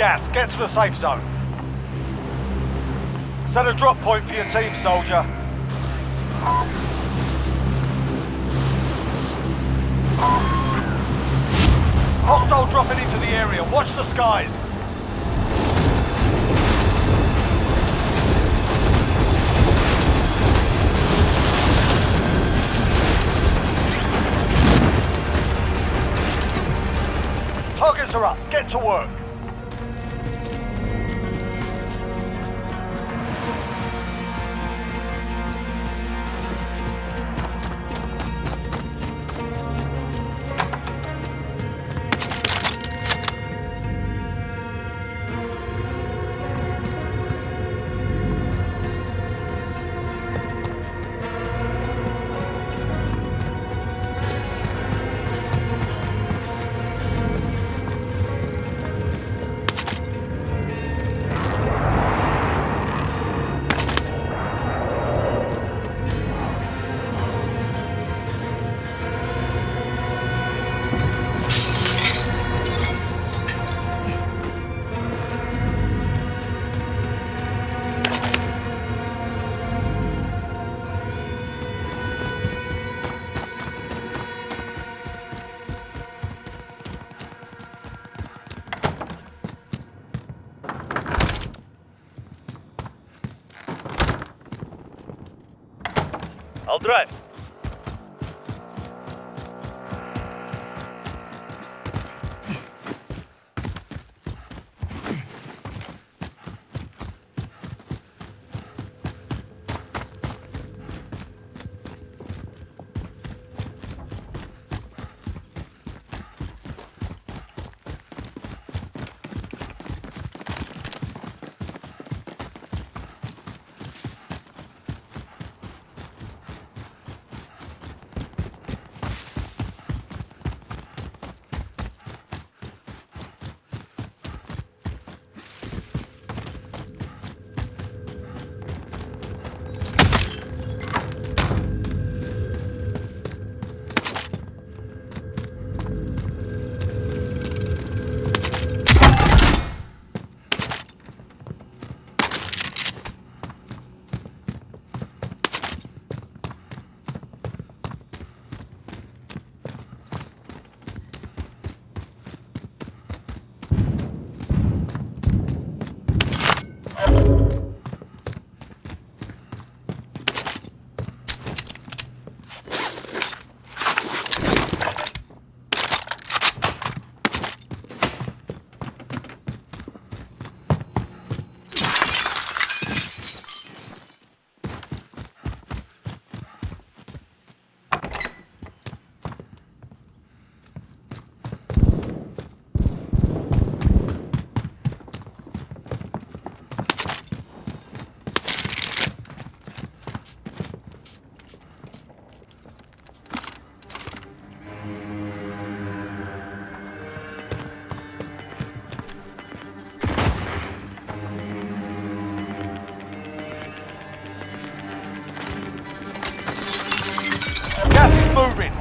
gas. Get to the safe zone. Set a drop point for your team, soldier. Hostile dropping into the area. Watch the skies. Targets are up. Get to work. I'll drive. Gas is moving.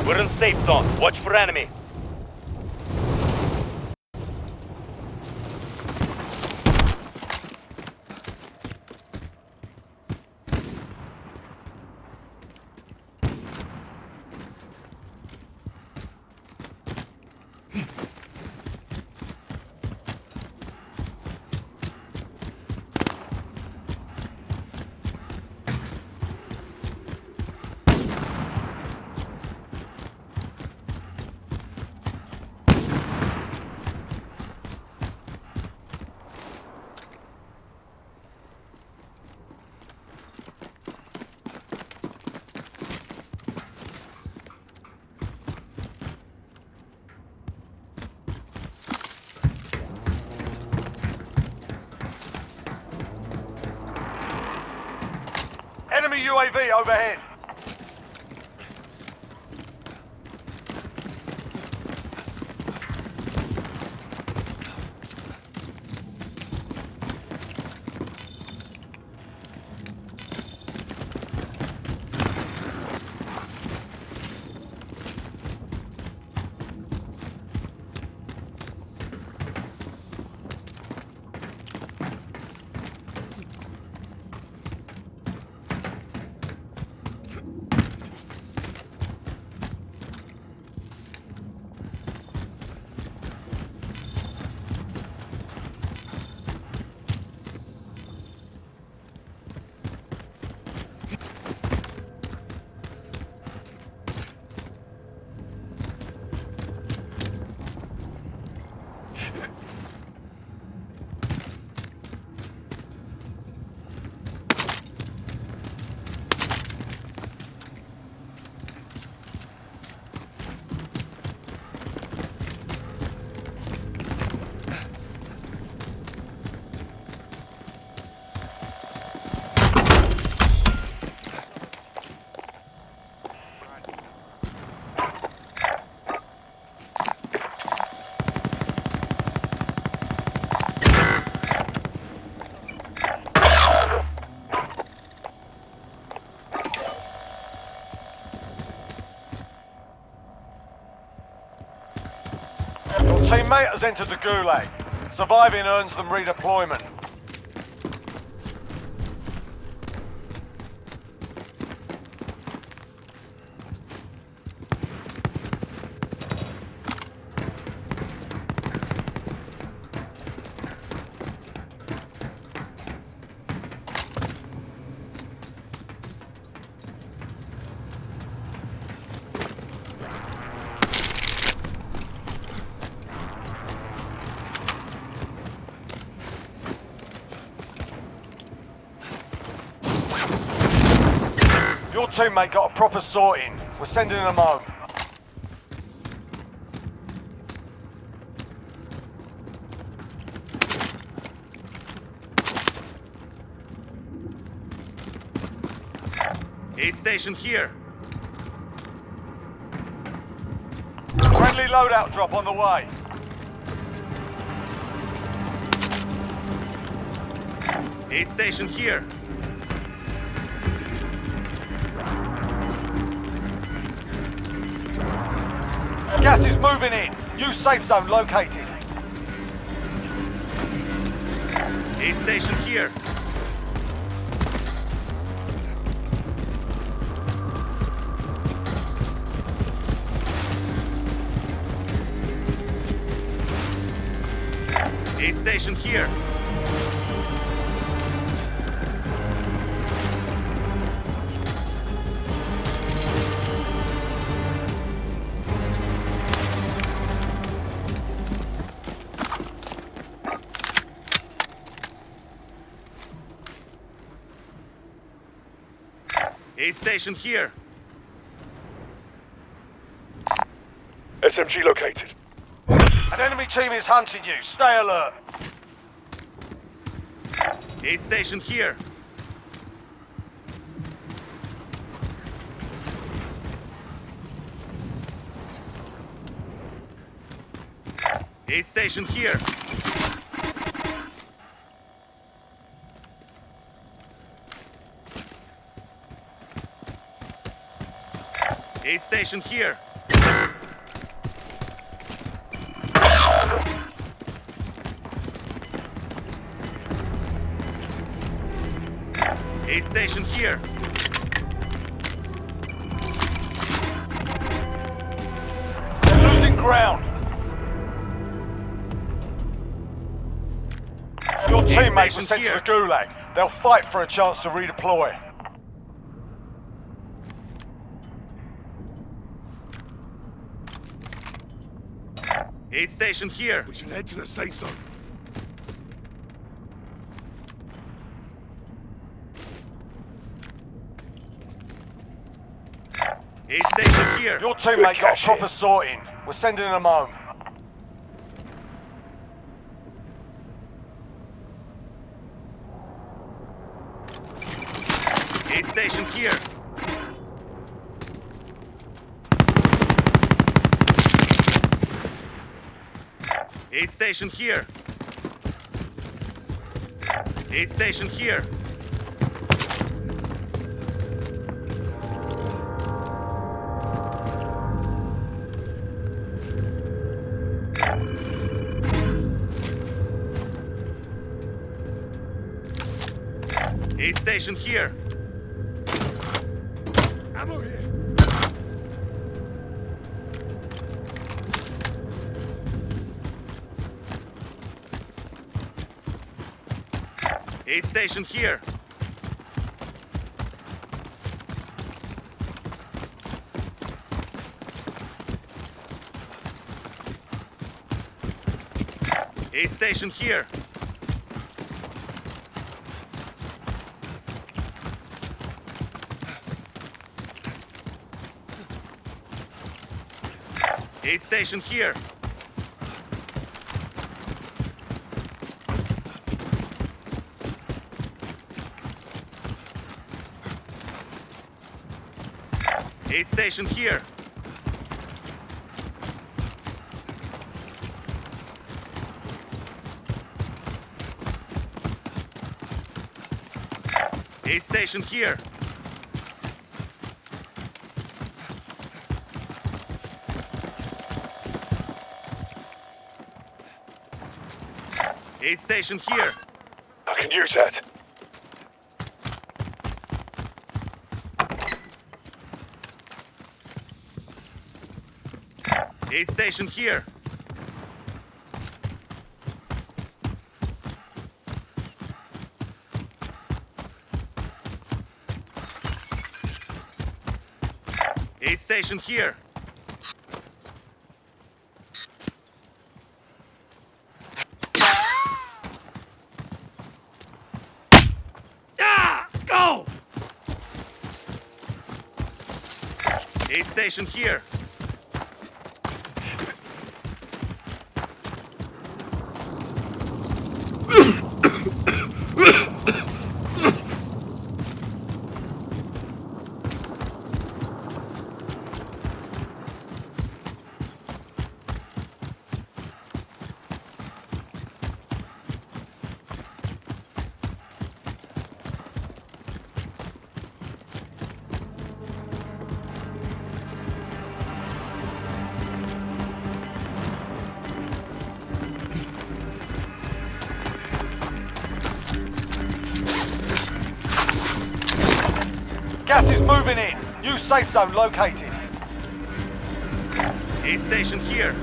We're in safe zone. Watch for enemy. Enemy UAV overhead. Your teammate has entered the gulag. Surviving earns them redeployment. Your teammate got a proper sorting. We're sending them home. Aid station here. Friendly loadout drop on the way. Aid station here. Gas is moving in. New safe zone located. Aid station here. Aid station here. Aid station here. SMG located. An enemy team is hunting you. Stay alert. Aid station here. Aid station here. Aid station here. Aid station here. They're losing ground. Your teammates were sent to the gulag. They'll fight for a chance to redeploy. Aid station here. We should head to the safe zone. Aid station here. Your teammate got a proper sorting. We're sending them home. Aid station station here. Aid station here. Aid station here. Aid station here. Ammo here. Aid station here. Aid station here. Aid station here. Aid station here. Aid station here. Aid station here. I can use that. Aid station here. Aid station here. Go! Aid station here. Gas is moving in. New safe zone located. Aid station here.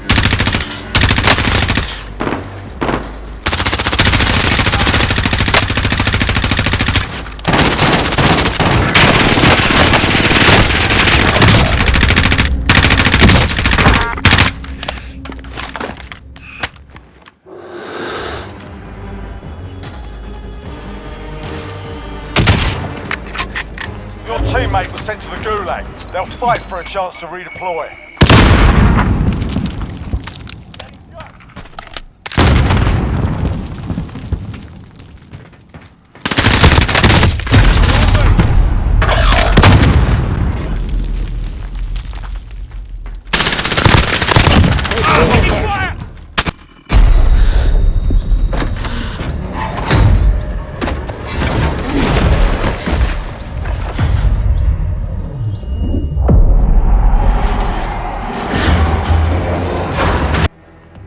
Your teammate was sent to the Gulag. They'll fight for a chance to redeploy.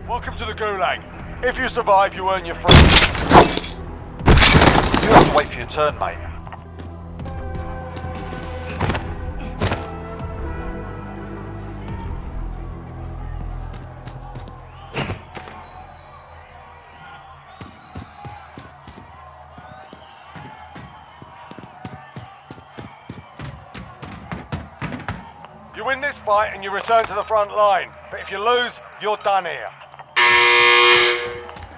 Welcome to the Gulag. If you survive, you earn your freedom. You have to wait for your turn, mate. You win this fight and you return to the front line. But if you lose, you're done here.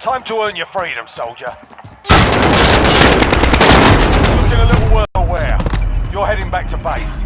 Time to earn your freedom, soldier. Looking a little worse for wear. You're heading back to base.